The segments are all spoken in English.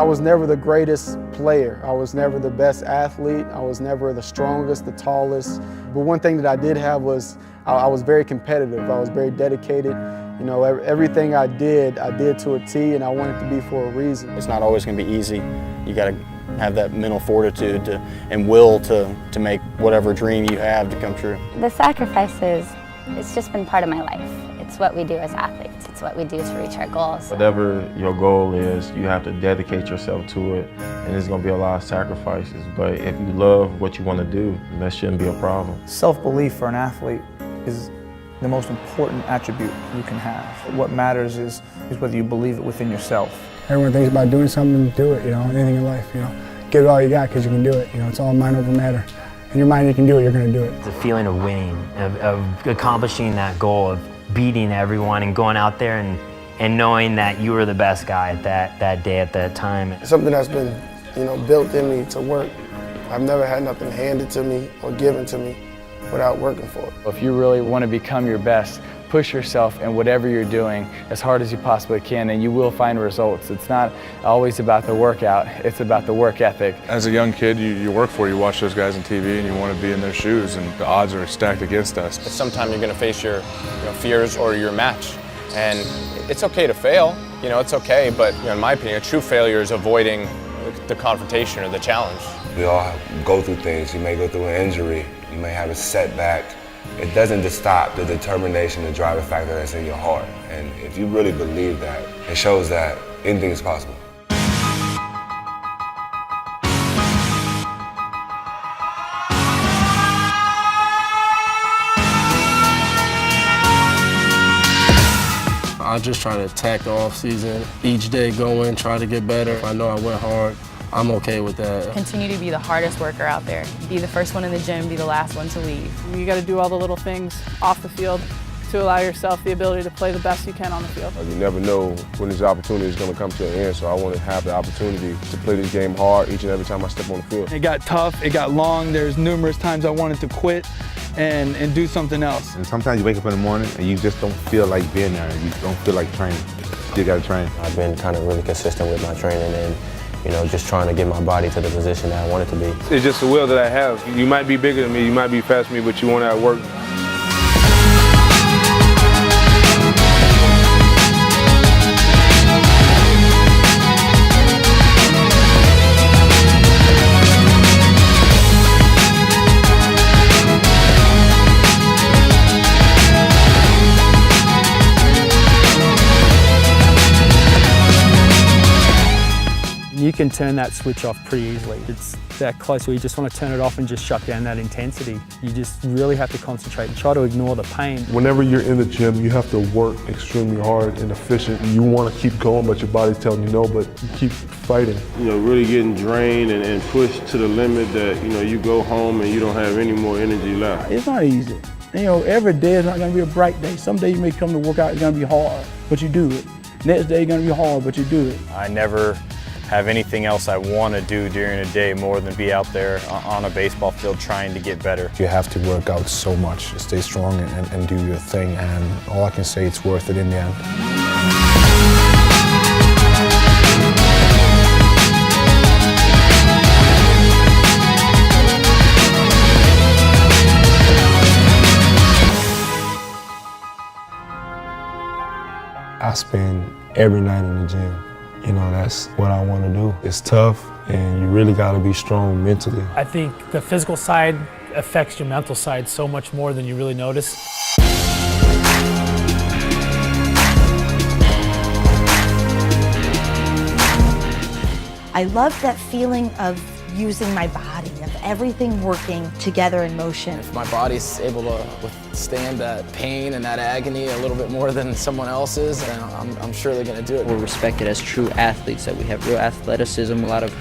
I was never the greatest player. I was never the best athlete. I was never the strongest, the tallest. But one thing that I did have was I was very competitive. I was very dedicated. You know, everything I did to a T, and I wanted to be for a reason. It's not always going to be easy. You got to have that mental fortitude and will to make whatever dream you have to come true. The sacrifices, it's just been part of my life. It's what we do as athletes. It's what we do to reach our goals. Whatever your goal is, you have to dedicate yourself to it, and there's going to be a lot of sacrifices. But if you love what you want to do, that shouldn't be a problem. Self-belief for an athlete is the most important attribute you can have. What matters is whether you believe it within yourself. Everyone thinks about doing something, do it, you know, anything in life, you know. Give it all you got because you can do it, you know, it's all mind over matter. In your mind you can do it, you're going to do it. The feeling of winning, of accomplishing that goal, of beating everyone and going out there and knowing that you were the best guy at that day, at that time. It's something that's been, you know, built in me to work. I've never had nothing handed to me or given to me without working for it. If you really want to become your best, push yourself in whatever you're doing as hard as you possibly can, and you will find results. It's not always about the workout, it's about the work ethic. As a young kid, you work for it. You watch those guys on TV and you want to be in their shoes, and the odds are stacked against us. Sometimes you're going to face your fears or your match, and it's okay to fail. You know, it's okay, but in my opinion, a true failure is avoiding the confrontation or the challenge. We all go through things. You may go through an injury, you may have a setback. It doesn't just stop the determination, the driving factor that's in your heart. And if you really believe that, it shows that anything is possible. I just try to attack the off season. Each day go in, try to get better. I know I went hard. I'm okay with that. Continue to be the hardest worker out there. Be the first one in the gym, be the last one to leave. You got to do all the little things off the field to allow yourself the ability to play the best you can on the field. You never know when this opportunity is going to come to an end, so I want to have the opportunity to play this game hard each and every time I step on the field. It got tough, it got long. There's numerous times I wanted to quit and do something else. And sometimes you wake up in the morning and you just don't feel like being there. You don't feel like training. You got to train. I've been kind of really consistent with my training and just trying to get my body to the position that I want it to be. It's just the will that I have. You might be bigger than me, you might be faster than me, but you want to work. You can turn that switch off pretty easily. It's that close where you just want to turn it off and just shut down that intensity. You just really have to concentrate and try to ignore the pain. Whenever you're in the gym, you have to work extremely hard and efficient. You want to keep going, but your body's telling you no, but you keep fighting. Really getting drained and pushed to the limit that, you go home and you don't have any more energy left. It's not easy. Every day is not going to be a bright day. Some days you may come to work out, it's going to be hard, but you do it. Next day it's going to be hard, but you do it. I never have anything else I want to do during a day more than be out there on a baseball field trying to get better. You have to work out so much, stay strong and do your thing, and all I can say, it's worth it in the end. I spend every night in the gym. That's what I want to do. It's tough, and you really got to be strong mentally. I think the physical side affects your mental side so much more than you really notice. I love that feeling of using my body, of everything working together in motion. If my body's able to withstand that pain and that agony a little bit more than someone else's, then I'm surely going to do it. We're respected as true athletes, that we have real athleticism, a lot of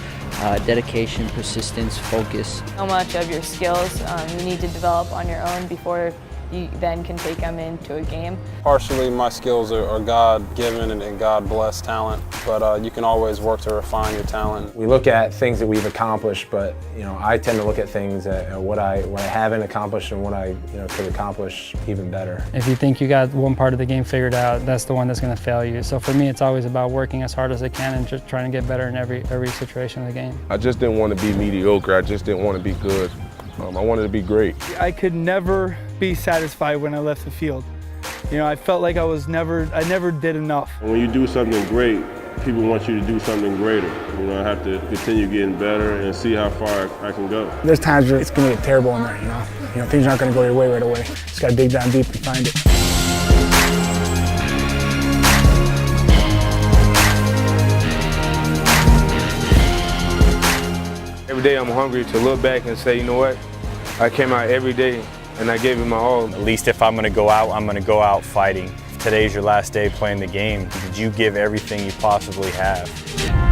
dedication, persistence, focus. How much of your skills you need to develop on your own before you then can take them into a game. Partially, my skills are God-given and God-blessed talent, but you can always work to refine your talent. We look at things that we've accomplished, but I tend to look at things at what I haven't accomplished and what I could accomplish even better. If you think you got one part of the game figured out, that's the one that's going to fail you. So for me, it's always about working as hard as I can and just trying to get better in every situation of the game. I just didn't want to be mediocre. I just didn't want to be good. I wanted to be great. I could never be satisfied when I left the field. I felt like I never did enough. When you do something great, people want you to do something greater. I have to continue getting better and see how far I can go. There's times where it's going to get terrible in there, things aren't going to go your way right away. Just got to dig down deep and find it. Every day I'm hungry to look back and say, you know what, I came out every day and I gave it my all. At least if I'm going to go out, I'm going to go out fighting. If today's your last day playing the game, did you give everything you possibly have?